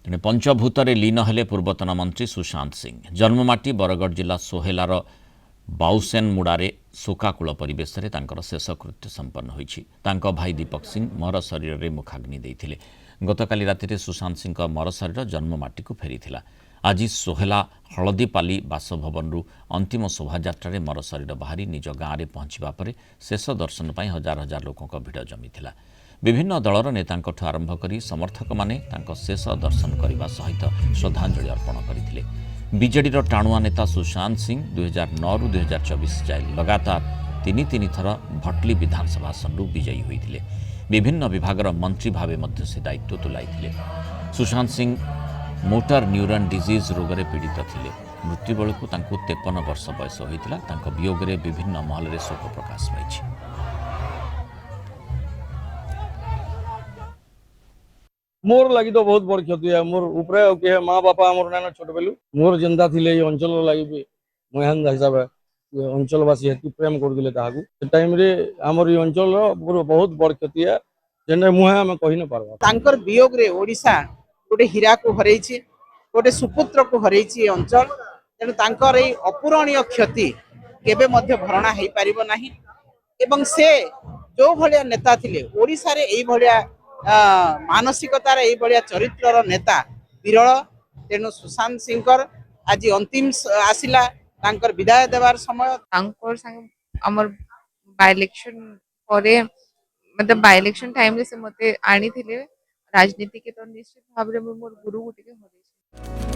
एणे पंचभूतरे लीन हेले पूर्वतन मंत्री सुशांत सिंह जन्ममाटी बरगढ़ जिला सोहेलार बाउसेन मुड़ारे शोकाकूल परिवेश में शेषकृत्य संपन्न होईछि। तांको भाई दीपक सिंह मर शरीर में मुखाग्नि देइथिले। गतकाली रातिरे सुशांत सिंह मर शरीर जन्ममाटी को फेरीथिला। आज सोहेला हलदीपाली बासभवन अंतिम शोभायात्रा मर शरीर बाहरी निज गाँव में पहुंचवा पर शेष दर्शन पर हजार हजार लोकों भिड़ जमीथिला। विभिन्न दलर नेतांठ आरंभ कर समर्थक माने शेष दर्शन करने सहित श्रद्धांजलि अर्पण करते। बीजेडी टाणुआ नेता सुशांत सिंह 2009 रु 2024 जाए लगातार तीन थर भटली विधानसभा आसन विजयी होते। विभिन्न विभाग मंत्री भावे से दायित्व तुलाई। Sushant Singh motor neuron disease रोग में पीड़ित थे। मृत्यु बेलू 53 वर्ष बयस होता। वियोग में विभिन्न महल में शोक प्रकाश पाई। मोर लगी तो बहुत बड़ क्षति है। मोर उपरे के माँ बापा मोर नाना छोट बेलू मोर जिंदा थिले ये अंचल लगी महंद हिसाब अंचलवासी हेतु प्रेम करदे टाइम रे आमर ये अंचल बहुत बड़ क्षति है जेने मुहे आम कही न पारबा। तांकर वियोग रे ओडिशा गोटे हीरा को हरैछि, गोटे सुपुत्र को हरैछि अंचल। तेणु तांकर ए अपूरणीय क्षति केबे मध्य भरणा हेई पारिबो नाही। एवं से जो भलिया नेता थिले ओडिशा रे एई भलिया मानसिकतार एई भलिया चरित्रर नेता विरल। तेणु सुशांत सिंह आज अंतिम आसिला तांकर विदाय देवार समय। तांकर संग हमर बाय इलेक्शन परे मतलब बाय इलेक्शन टाइम रे से मते आनी थिले राजनीति के तो निश्चित भाव रे मोर गुरु गुटी के होले।